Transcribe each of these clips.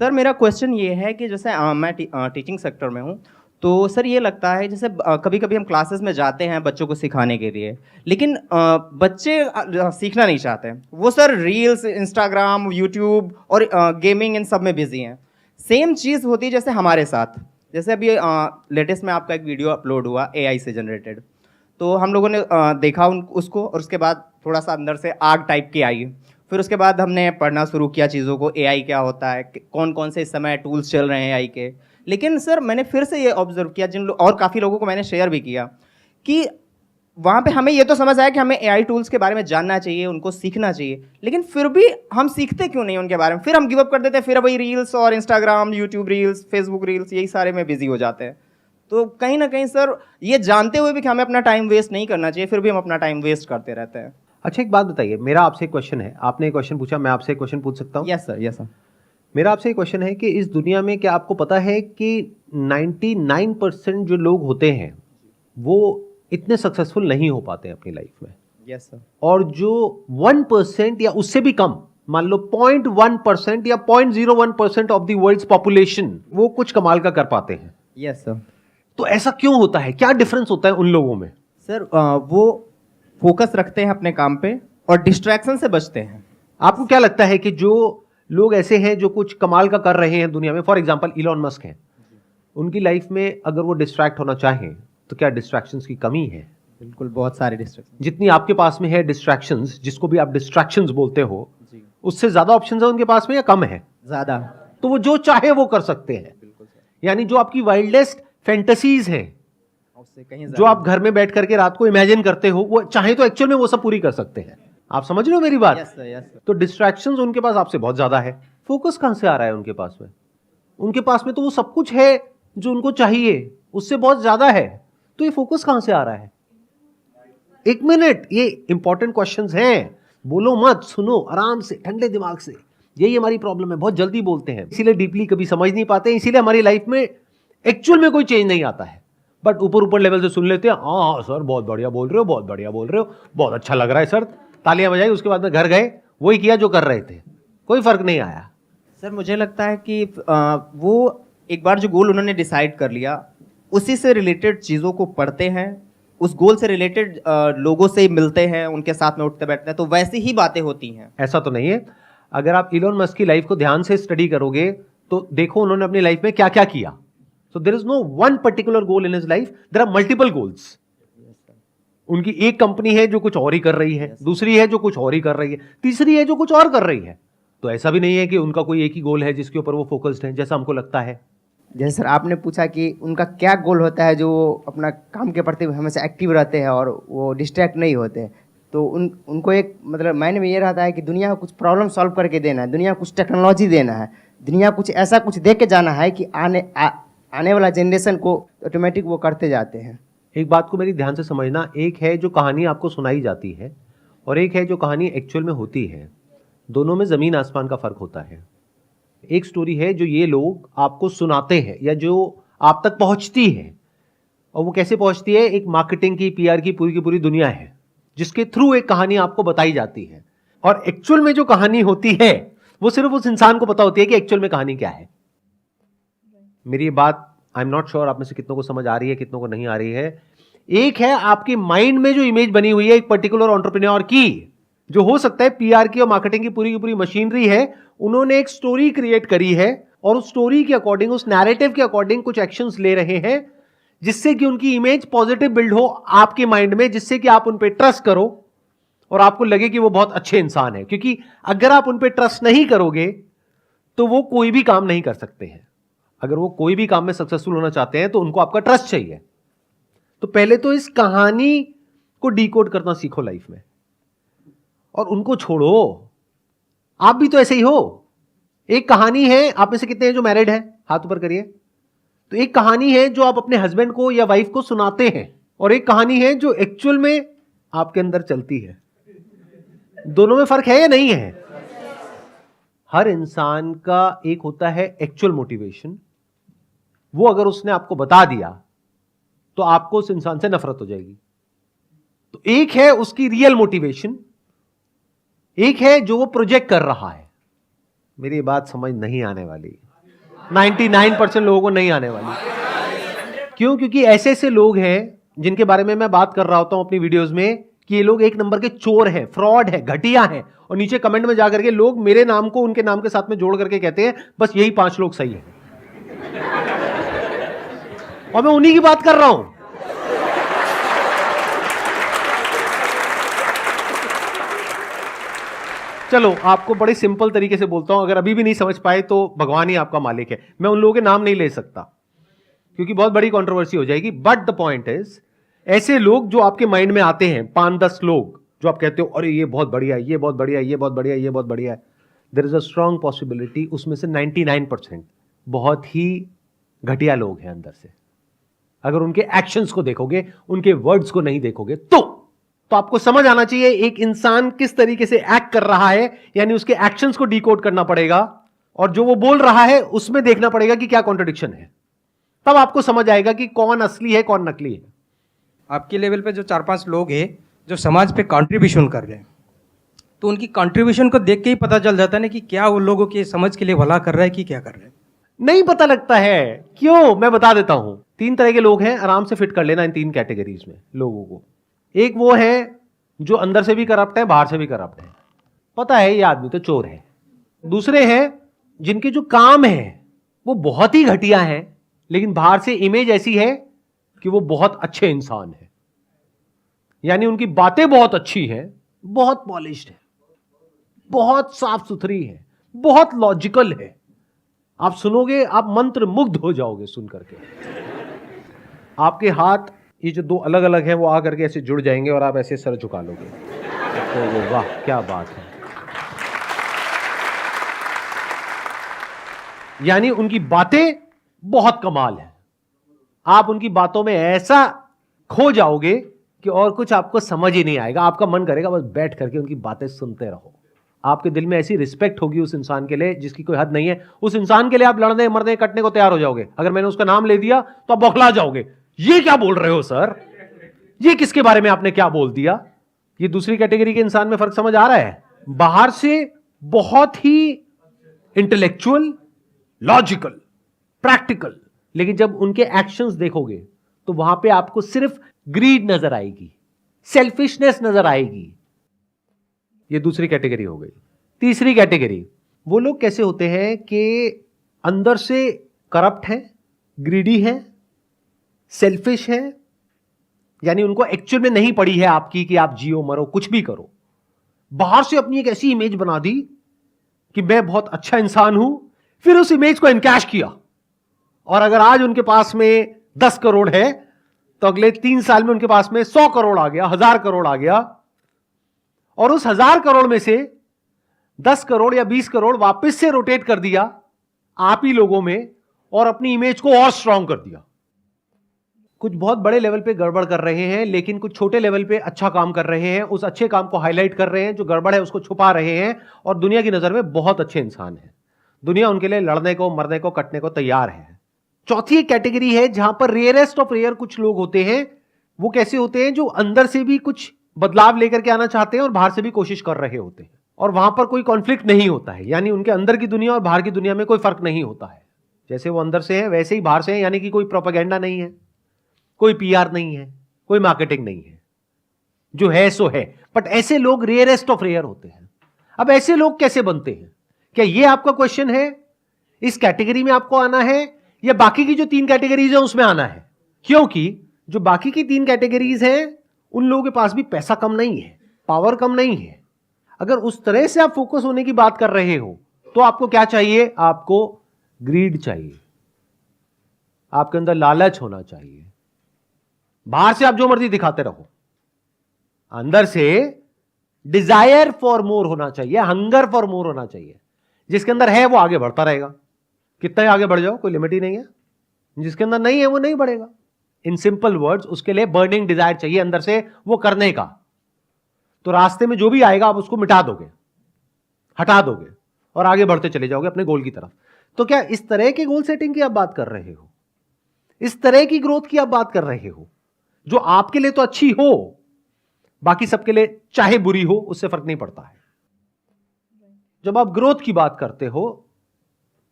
Sir मेरा question ये है कि जैसे मैं टीचिंग सेक्टर में हूँ, तो सर ये लगता है जैसे कभी-कभी हम क्लासेस में जाते हैं बच्चों को सिखाने के लिए, लेकिन बच्चे सीखना नहीं चाहते हैं। वो सर रील्स, इंस्टाग्राम, यूट्यूब और गेमिंग इन सब में बिज़ी हैं। सेम चीज़ होती है जैसे हमारे साथ। जैसे अभी लेटेस्ट में आपका एक वीडियो अपलोड हुआ एआई से जनरेटेड। तो हम लोगों ने देखा उसको और उसके बाद थोड़ा-सा अंदर से आग टाइप की आई। फिर उसके बाद हमने पढ़ना शुरू किया चीज़ों को, एआई क्या होता है, कौन-कौन से इस समय टूल्स चल रहे हैं एआई के। लेकिन सर मैंने फिर से ये ऑब्ज़र्व किया और काफ़ी लोगों को मैंने शेयर भी किया कि वहाँ पे हमें ये तो समझ आया कि हमें एआई टूल्स के बारे में जानना चाहिए, उनको सीखना चाहिए। लेकिन फिर भी हम सीखते क्यों नहीं उनके बारे में? फिर हम गिव अप कर देते हैं, फिर वही रील्स और Instagram, YouTube reels, Facebook reels यही सारे में बिज़ी हो जाते हैं। तो कहीं न कहीं सर ये जानते हुए भी कि हमें अपना टाइम वेस्ट नहीं करना चाहिए, फिर भी हम अपना टाइम वेस्ट करते रहते हैं। अच्छा, एक बात बताइए, मेरा आपसे एक क्वेश्चन है। आपने एक क्वेश्चन पूछा, मैं आपसे एक क्वेश्चन पूछ सकता हूँ? Yes sir, yes sir. मेरा आपसे एक क्वेश्चन है कि इस दुनिया में क्या आपको पता है कि 99% जो लोग होते हैं वो इतने सक्सेसफुल नहीं हो पाते हैं अपनी लाइफ में, यस सर। और जो 1% या उससे भी कम, मान लो 0.1% या 0.01% ऑफ द वर्ल्ड्स पॉपुलेशन, वो कुछ कमाल का कर पाते हैं। Yes sir. तो ऐसा क्यों होता है? क्या डिफरेंस होता है उन लोगों में? सर वो फ़ोकस रखते हैं अपने काम पे और डिस्ट्रैक्शन से बचते हैं। आपको क्या लगता है कि जो लोग ऐसे हैं जो कुछ कमाल का कर रहे हैं दुनिया में, फॉर एग्जांपल इलॉन मस्क हैं, उनकी लाइफ में अगर वो डिस्ट्रैक्ट होना चाहें तो क्या डिस्ट्रैक्शंस की कमी है? बिल्कुल, बहुत सारे डिस्ट्रैक्शन। जितनी आपके पास में है डिस्ट्रैक्शंस, जिसको भी आप डिस्ट्रैक्शंस बोलते हो, जी। उससे ज्यादा ऑप्शंस है उनके पास में या कम है? ज़्यादा। तो वो जो चाहे वो कर सकते हैं। बिल्कुल सर। यानी जो आपकी वाइल्डेस्ट फैंटेसीज हैं, उससे कहीं जो ज़्यादा। आप घर में बैठ करके रात को इमेजिन करते हो, वो चाहे तो एक्चुअल में वो सब पूरी कर सकते हैं। आप समझ रहे हो मेरी बात? Yes sir, yes sir. तो डिस्ट्रैक्शंस उनके पास आपसे बहुत ज्यादा है। फोकस कहां से आ रहा है उनके पास में? उनके पास में तो वो सब कुछ है जो उनको चाहिए, उससे बहुत ज्यादा है। तो ये फोकस कहां से आ रहा है? एक मिनट, ये इंपॉर्टेंट क्वेश्चंस हैं। बोलो मत, सुनो आराम से, ठंडे दिमाग से। यही हमारी प्रॉब्लम है, बहुत जल्दी बोलते हैं, इसीलिए डीपली कभी समझ नहीं पाते, इसीलिए हमारी लाइफ में एक्चुअल में कोई चेंज नहीं आता है। बट ऊपर ऊपर लेवल से सुन लेते हैं, हाँ हाँ सर बहुत बढ़िया बोल रहे हो, बहुत बढ़िया बोल रहे हो, बहुत अच्छा लग रहा है सर, तालियां बजाई। उसके बाद में घर गए, वही किया जो कर रहे थे, कोई फर्क नहीं आया। सर मुझे लगता है कि वो एक बार जो गोल उन्होंने डिसाइड कर लिया, उसी से रिलेटेड चीज़ों को पढ़ते हैं, उस गोल से रिलेटेड लोगों से मिलते हैं, उनके साथ में उठते बैठते हैं, तो वैसी ही बातें होती हैं। ऐसा तो नहीं है। अगर आप इलोन मस्क की लाइफ को ध्यान से स्टडी करोगे तो देखो उन्होंने अपनी लाइफ में क्या क्या किया। So there is no one particular goal in his life, there are multiple goals. उनकी एक कंपनी है जो कुछ और ही कर रही है, दूसरी है जो कुछ और ही कर रही है, तीसरी है जो कुछ और कर रही है। तो ऐसा भी नहीं है कि उनका कोई एक ही गोल है जिसके ऊपर वो फोकस्ड है, जैसा हमको लगता है। जैसे सर आपने पूछा कि उनका क्या गोल होता है जो अपना काम के प्रति हमेशा एक्टिव रहते हैं और वो डिस्ट्रैक्ट नहीं होते, तो उनको एक मतलब माइंड में ये रहता है कि दुनिया को कुछ प्रॉब्लम सॉल्व करके देना है, दुनिया को कुछ टेक्नोलॉजी देना है, दुनिया कुछ ऐसा कुछ दे के जाना है कि आने वाला जनरेशन को ऑटोमेटिक वो करते जाते हैं। एक बात को मेरी ध्यान से समझना, एक है जो कहानी आपको सुनाई जाती है और एक है जो कहानी एक्चुअल में होती है। दोनों में जमीन आसमान का फर्क होता है। एक स्टोरी है जो ये लोग आपको सुनाते हैं या जो आप तक पहुंचती है, और वो कैसे पहुंचती है? एक मार्केटिंग की, पीआर की पूरी दुनिया है जिसके थ्रू एक कहानी आपको बताई जाती है। और एक्चुअल में जो कहानी होती है वो सिर्फ उस इंसान को पता होती है कि एक्चुअल में कहानी क्या है। मेरी बात आई एम नॉट श्योर आप में से कितनों को समझ आ रही है, कितनों को नहीं आ रही है। एक है आपके माइंड में जो इमेज बनी हुई है एक पर्टिकुलर एंटरप्रेन्योर की, जो हो सकता है पीआर की और मार्केटिंग की पूरी मशीनरी है, उन्होंने एक स्टोरी क्रिएट करी है और उस स्टोरी के अकॉर्डिंग, उस नैरेटिव के अकॉर्डिंग कुछ एक्शंस ले रहे हैं जिससे कि उनकी इमेज पॉजिटिव बिल्ड हो आपके माइंड में, जिससे कि आप उन पे ट्रस्ट करो और आपको लगे कि वो बहुत अच्छे इंसान है। क्योंकि अगर आप उन पे ट्रस्ट नहीं करोगे तो वो कोई भी काम नहीं कर सकते हैं। अगर वो कोई भी काम में सक्सेसफुल होना चाहते हैं तो उनको आपका ट्रस्ट चाहिए। तो पहले तो इस कहानी को डिकोड करना सीखो लाइफ में, और उनको छोड़ो। आप भी तो ऐसे ही हो। एक कहानी है, आप में से कितने हैं जो मैरिड है? हाथ ऊपर करिए। तो एक कहानी है जो आप अपने हस्बैंड को या वाइफ को सुनाते हैं, और एक कहानी है जो एक्चुअल में आपके अंदर चलती है। दोनों में फर्क है या नहीं है? हर इंसान का एक होता है एक्चुअल मोटिवेशन, वो अगर उसने आपको बता दिया तो आपको उस इंसान से नफरत हो जाएगी। तो एक है उसकी रियल मोटिवेशन, एक है जो वो प्रोजेक्ट कर रहा है। मेरी बात समझ नहीं आने वाली, 99% लोगों को नहीं आने वाली। क्यों? क्योंकि ऐसे ऐसे लोग हैं जिनके बारे में मैं बात कर रहा होता हूं अपनी वीडियोस में कि ये लोग एक नंबर के चोर हैं, फ्रॉड है, घटिया हैं, और नीचे कमेंट में जाकर के लोग मेरे नाम को उनके नाम के साथ में जोड़ करके कहते हैं बस यही 5 लोग सही हैं, और मैं उन्हीं की बात कर रहा हूं। चलो आपको बड़े सिंपल तरीके से बोलता हूं, अगर अभी भी नहीं समझ पाए तो भगवान ही आपका मालिक है। मैं उन लोगों के नाम नहीं ले सकता क्योंकि बहुत बड़ी कंट्रोवर्सी हो जाएगी, बट द पॉइंट इज ऐसे लोग जो आपके माइंड में आते हैं 5-10 लोग जो आप कहते हो अरे ये बहुत बढ़िया है, ये बहुत बढ़िया है, ये बहुत बढ़िया है, ये बहुत बढ़िया है, there is a strong possibility उसमें से 99% बहुत ही घटिया लोग हैं अंदर से। अगर उनके एक्शंस को देखोगे, उनके वर्ड्स को नहीं देखोगे तो आपको समझ आना चाहिए एक इंसान किस तरीके से एक्ट कर रहा है, यानी उसके एक्शंस को डिकोड करना पड़ेगा, और जो वो बोल रहा है उसमें देखना पड़ेगा कि क्या कॉन्ट्रडिक्शन है। तब आपको समझ आएगा कि कौन असली है कौन नकली है। आपके लेवल पे जो 4-5 लोग हैं जो समाज पे कंट्रीब्यूशन कर रहे हैं, तो उनकी कंट्रीब्यूशन को देख के ही पता चल जाता है ना कि क्या वो लोगों के समझ के लिए भला कर रहा है कि क्या कर रहे हैं। नहीं पता लगता है क्यों? मैं बता देता हूं। 3 तरह के लोग हैं, आराम से फिट कर लेना इन 3 कैटेगरीज में लोगों को। एक वो है जो अंदर से भी करप्ट है, बाहर से भी करप्ट है, पता है ये आदमी तो चोर है। दूसरे हैं जिनके जो काम है वो बहुत ही घटिया है, लेकिन बाहर से इमेज ऐसी है कि वो बहुत अच्छे इंसान है, यानी उनकी बातें बहुत अच्छी है, बहुत पॉलिश्ड है, बहुत साफ सुथरी है, बहुत लॉजिकल है। आप सुनोगे आप मंत्र मुग्ध हो जाओगे सुन करके। आपके हाथ ये जो 2 अलग अलग हैं वो आ करके ऐसे जुड़ जाएंगे और आप ऐसे सर झुका लोगे, तो वाह क्या बात है। यानी उनकी बातें बहुत कमाल है, आप उनकी बातों में ऐसा खो जाओगे कि और कुछ आपको समझ ही नहीं आएगा, आपका मन करेगा बस बैठ करके उनकी बातें सुनते रहो। आपके दिल में ऐसी रिस्पेक्ट होगी उस इंसान के लिए जिसकी कोई हद नहीं है। उस इंसान के लिए आप लड़ने मरने कटने को तैयार हो जाओगे। अगर मैंने उसका नाम ले दिया तो आप बौखला जाओगे, ये क्या बोल रहे हो सर, ये किसके बारे में आपने क्या बोल दिया। ये दूसरी कैटेगरी के इंसान में फर्क समझ आ रहा है। बाहर से बहुत ही इंटेलेक्चुअल, लॉजिकल, प्रैक्टिकल, लेकिन जब उनके एक्शंस देखोगे तो वहां पे आपको सिर्फ ग्रीड नजर आएगी, सेल्फिशनेस नजर आएगी। ये दूसरी कैटेगरी हो गई। तीसरी कैटेगरी वो लोग कैसे होते हैं कि अंदर से करप्ट हैं, ग्रीडी हैं, सेल्फिश हैं, यानी उनको एक्चुअल में नहीं पड़ी है आपकी कि आप जियो मरो कुछ भी करो। बाहर से अपनी एक ऐसी इमेज बना दी कि मैं बहुत अच्छा इंसान हूं, फिर उस इमेज को एनकैश किया, और अगर आज उनके पास में 10 करोड़ है तो अगले 3 साल में उनके पास में 100 करोड़ आ गया, 1000 करोड़ आ गया, और उस 1000 करोड़ में से 10 करोड़ या 20 करोड़ वापस से रोटेट कर दिया आप ही लोगों में और अपनी इमेज को और स्ट्रांग कर दिया। कुछ बहुत बड़े लेवल पे गड़बड़ कर रहे हैं, लेकिन कुछ छोटे लेवल पे अच्छा काम कर रहे हैं, उस अच्छे काम को हाईलाइट कर रहे हैं, जो गड़बड़ है उसको छुपा रहे हैं, और दुनिया की नजर में बहुत अच्छे इंसान हैं। दुनिया उनके लिए लड़ने को, मरने को, कटने को तैयार है। चौथी एक कैटेगरी है जहां पर रेयरेस्ट ऑफ रेयर कुछ लोग होते हैं। वो कैसे होते हैं? जो अंदर से भी कुछ बदलाव लेकर के आना चाहते हैं और बाहर से भी कोशिश कर रहे होते हैं, और वहां पर कोई कॉन्फ्लिक्ट नहीं होता है, यानी उनके अंदर की दुनिया और बाहर की दुनिया में कोई फर्क नहीं होता है। जैसे वो अंदर से है वैसे ही बाहर से है, यानी कि कोई प्रोपेगेंडा नहीं है, कोई पीआर नहीं है, कोई मार्केटिंग नहीं है, जो है सो है। बट ऐसे लोग रेयरेस्ट ऑफ रेयर होते हैं। अब ऐसे लोग कैसे बनते हैं? क्या ये आपका क्वेश्चन है? इस कैटेगरी में आपको आना है या बाकी की जो 3 कैटेगरीज है उसमें आना है? क्योंकि जो बाकी की 3 कैटेगरीज हैं उन लोगों के पास भी पैसा कम नहीं है, पावर कम नहीं है। अगर उस तरह से आप फोकस होने की बात कर रहे हो तो आपको क्या चाहिए? आपको ग्रीड चाहिए, आपके अंदर लालच होना चाहिए। बाहर से आप जो मर्जी दिखाते रहो, अंदर से डिजायर फॉर मोर होना चाहिए, हंगर फॉर मोर होना चाहिए। जिसके अंदर है वो आगे बढ़ता रहेगा, कितना ही आगे बढ़ जाओ कोई लिमिट ही नहीं है। जिसके अंदर नहीं है वो नहीं बढ़ेगा। इन सिंपल वर्ड्स, उसके लिए बर्निंग डिजायर चाहिए अंदर से वो करने का। तो रास्ते में जो भी आएगा आप उसको मिटा दोगे, हटा दोगे, और आगे बढ़ते चले जाओगे अपने गोल की तरफ। तो क्या इस तरह के गोल सेटिंग की आप बात कर रहे हो? इस तरह की ग्रोथ की आप बात कर रहे हो जो आपके लिए तो अच्छी हो, बाकी सबके लिए चाहे बुरी हो उससे फर्क नहीं पड़ता है। जब आप ग्रोथ की बात करते हो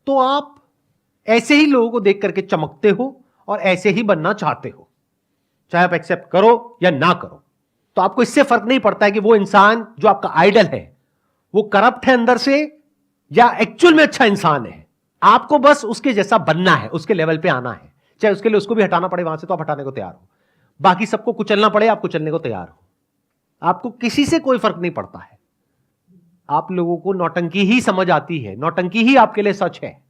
तो आप ऐसे ही लोगों को देख करके चमकते हो और ऐसे ही बनना चाहते हो, चाहे आप एक्सेप्ट करो या ना करो। तो आपको इससे फर्क नहीं पड़ता है कि वो इंसान जो आपका आइडल है वो करप्ट है अंदर से या एक्चुअल में अच्छा इंसान है। आपको बस उसके जैसा बनना है, उसके लेवल पे आना है, चाहे उसके लिए उसको भी हटाना पड़े वहां से तो आप हटाने को तैयार हो, बाकी सबको कुचलना पड़े आप कुचलने को तैयार हो। आपको किसी से कोई फर्क नहीं पड़ता है। आप लोगों को नौटंकी ही समझ आती है, नौटंकी ही आपके लिए सच है।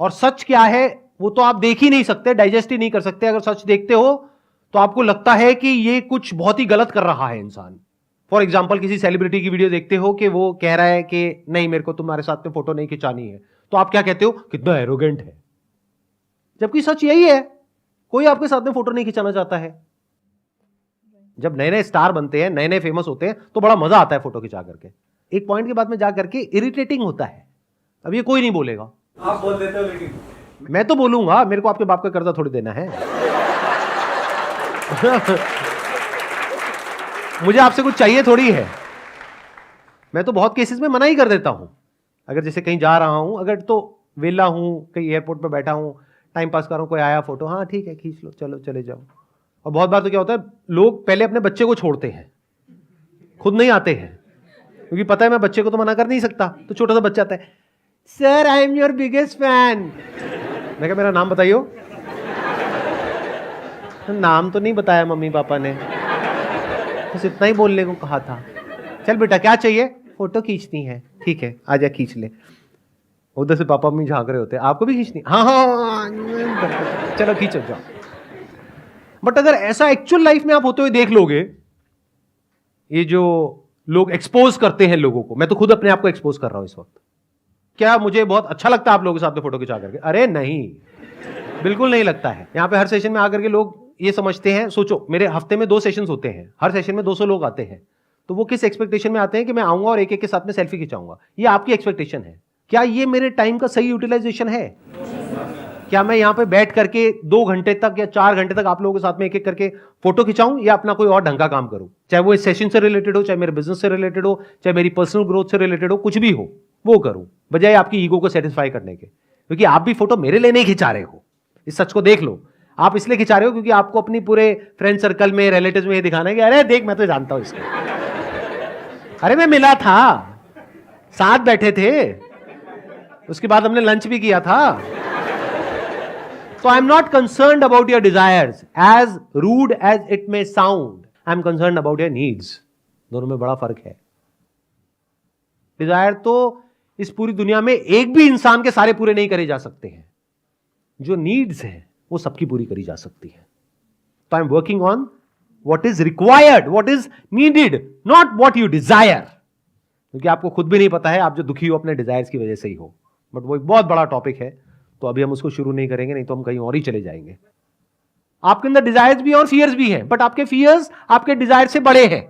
और सच क्या है वो तो आप देख ही नहीं सकते, डाइजेस्ट ही नहीं कर सकते। अगर सच देखते हो तो आपको लगता है कि ये कुछ बहुत ही गलत कर रहा है इंसान। फॉर एग्जाम्पल किसी सेलिब्रिटी की वीडियो देखते हो कि वो कह रहा है कि नहीं मेरे को तुम्हारे साथ में फोटो नहीं खिंचानी है, तो आप क्या कहते हो, कितना एरोगेंट है। जबकि सच यही है, कोई आपके साथ में फोटो नहीं खिंचाना चाहता है। जब नए नए स्टार बनते हैं, नए नए फेमस होते हैं तो बड़ा मजा आता है फोटो खिंचा करके। एक पॉइंट के बाद में जा करके इरिटेटिंग होता है। अब ये कोई नहीं बोलेगा, आप बोल देते हो, लेकिन मैं तो बोलूंगा, मेरे को आपके बाप का कर्जा थोड़ी देना है। मुझे आपसे कुछ चाहिए थोड़ी है। मैं तो बहुत केसेस में मना ही कर देता हूं। अगर जैसे कहीं जा रहा हूं, अगर तो वेला हूं, कहीं एयरपोर्ट पे बैठा हूं, टाइम पास कर रहा हूं, कोई आया फोटो, हाँ ठीक है खींच लो, चलो चले जाओ। और बहुत बार तो क्या होता है, लोग पहले अपने बच्चे को छोड़ते हैं, खुद नहीं आते हैं, क्योंकि पता है मैं बच्चे को तो मना कर नहीं सकता। तो छोटा सा बच्चा आता है, sir I am your biggest fan. मैं कहा मेरा नाम बताइयो। नाम तो नहीं बताया मम्मी पापा ने, बस इतना ही बोलने को कहा था। चल बेटा क्या चाहिए, फोटो खींचनी है, ठीक है आजा खींच ले। उधर से पापा मम्मी झांक रहे होते हैं, आपको भी खींचनी, हाँ हाँ चलो खींचो जाओ। बट अगर ऐसा एक्चुअल लाइफ में आप होते हुए देख लोगे, ये जो लोग एक्सपोज करते हैं लोगों को, मैं तो खुद अपने आप को एक्सपोज कर रहा हूं इस वक्त, क्या मुझे बहुत अच्छा लगता है आप लोगों के साथ में फोटो खिंचा करके? अरे नहीं, बिल्कुल नहीं लगता है। यहां पे हर सेशन में आकर के लोग ये समझते हैं, सोचो मेरे हफ्ते में 2 सेशंस होते हैं, हर सेशन में 200 लोग आते हैं, तो वो किस एक्सपेक्टेशन में आते हैं कि मैं आऊंगा और एक एक के साथ में सेल्फी खिंचाऊंगा। ये आपकी एक्सपेक्टेशन है। क्या ये मेरे टाइम का सही यूटिलाइजेशन है? क्या मैं यहां पे बैठ करके 2 घंटे तक या 4 घंटे तक आप लोगों के साथ में एक एक करके फोटो खिंचाऊं, या अपना कोई और ढंग का काम करूं? चाहे वो इस सेशन से रिलेटेड हो, चाहे मेरे बिजनेस से रिलेटेड हो, चाहे मेरी पर्सनल ग्रोथ से रिलेटेड हो, कुछ भी हो वो करूं, बजाय आपकी ईगो को सेटिस्फाई करने के। क्योंकि आप भी फोटो मेरे लिए नहीं खिंचा रहे हो, इस सच को देख लो। आप इसलिए खिंचा रहे हो क्योंकि आपको अपनी पूरे फ्रेंड सर्कल में, रिलेटिव्स में ये दिखाना है कि अरे देख मैं तो जानता हूं इसको, अरे मैं मिला था, साथ बैठे थे, उसके बाद हमने लंच भी किया था। So I'm not concerned about your desires, as rude as it may sound. I'm concerned about your needs. दोनों में बड़ा फर्क है। डिजायर तो इस पूरी दुनिया में एक भी इंसान के सारे पूरे नहीं करे जा सकते हैं। जो नीड्स है वो सबकी पूरी करी जा सकती है। तो I am working on what is required, what is needed, not what you desire. क्योंकि आपको खुद भी नहीं पता है आप जो दुखी हो अपने डिजायर्स की वजह से ही हो। बट वो एक बहुत बड़ा टॉपिक है, तो अभी हम उसको शुरू नहीं करेंगे, नहीं तो हम कहीं और ही चले जाएंगे। आपके अंदर डिजायर्स भी और फियर्स भी हैं, बट आपके फियर्स आपके डिजायर से बड़े हैं।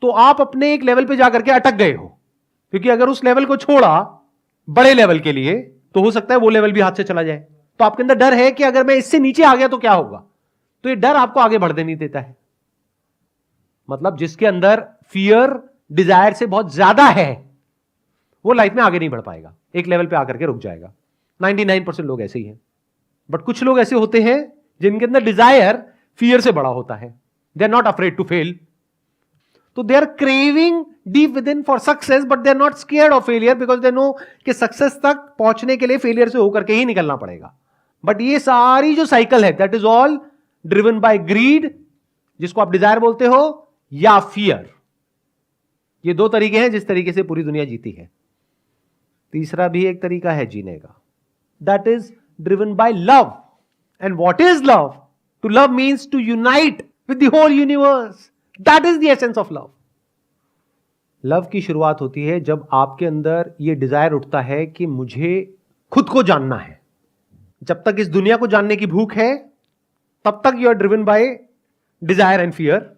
तो आप अपने एक लेवल पे जाकर के अटक गए हो, क्योंकि अगर उस लेवल को छोड़ा बड़े लेवल के लिए, तो हो सकता है वो लेवल भी हाथ से चला जाए। तो आपके अंदर डर है कि अगर मैं इससे नीचे आ गया तो क्या होगा। तो ये डर आपको आगे बढ़ने नहीं देता है। मतलब जिसके अंदर फियर डिजायर से बहुत ज्यादा है, वो लाइफ में आगे नहीं बढ़ पाएगा, एक लेवल पे आकर के रुक जाएगा। 99% लोग ऐसे ही हैं। बट कुछ लोग ऐसे होते हैं जिनके अंदर डिजायर फियर से बड़ा होता है। They are not afraid to fail, तो they are craving deep within for success, but they are not scared of failure, because they know कि सक्सेस तक पहुंचने के लिए फेलियर से होकर के ही निकलना पड़ेगा। बट ये सारी जो साइकिल है, that is all driven by greed, जिसको आप डिजायर बोलते हो, या फियर। ये 2 तरीके हैं जिस तरीके से पूरी दुनिया जीती है। तीसरा भी एक तरीका है जीने का, that is driven by love. And what is love? To love means to unite with the whole universe. That is the essence of love. Love की शुरुआत होती है जब आपके अंदर ये डिजायर उठता है कि मुझे खुद को जानना है। जब तक इस दुनिया को जानने की भूख है, तब तक you are driven by desire and fear,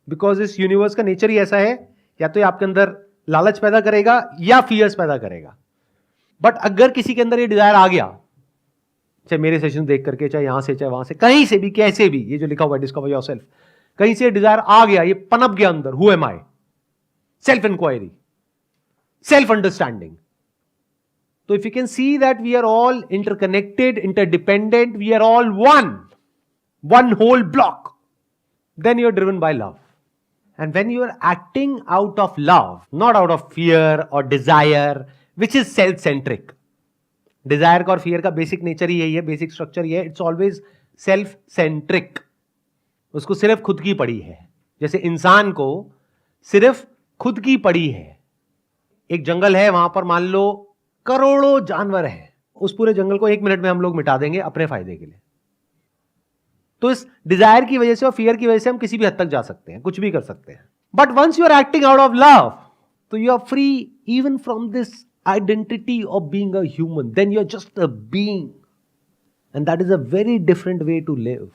because इस यूनिवर्स का नेचर ही ऐसा है, या तो ये आपके अंदर लालच पैदा करेगा या फियर्स पैदा करेगा। बट अगर किसी के अंदर ये डिजायर आ गया, चाहे मेरे सेशन देख करके, चाहे यहां से, चाहे वहां से, कहीं से भी, कैसे भी, ये जो लिखा हुआ है डिस्कवर योरसेल्फ, कहीं से डिजायर आ गया, ये पनप गया अंदर, who am I, self inquiry, self understanding. So if you can see that we are all interconnected, interdependent, we are all one whole block, then you're driven by love. And when you are acting out of love, not out of fear or desire, which is self-centric. Desire और fear का basic nature ही यही है, basic structure ये है, it's always self-centric. उसको सिर्फ खुद की पड़ी है. जैसे इंसान को सिर्फ खुद की पड़ी है. एक जंगल है, वहां पर मान लो करोड़ों जानवर हैं. उस पूरे जंगल को 1 मिनट में हम लोग मिटा देंगे अपने फायदे के लिए. तो इस डिजायर की वजह से और फियर की वजह से हम किसी भी हद तक जा सकते हैं, कुछ भी कर सकते हैं. But once you are acting out of love, तो you are free even from this identity of being a human. Then you are just a being, and that is a very different way to live.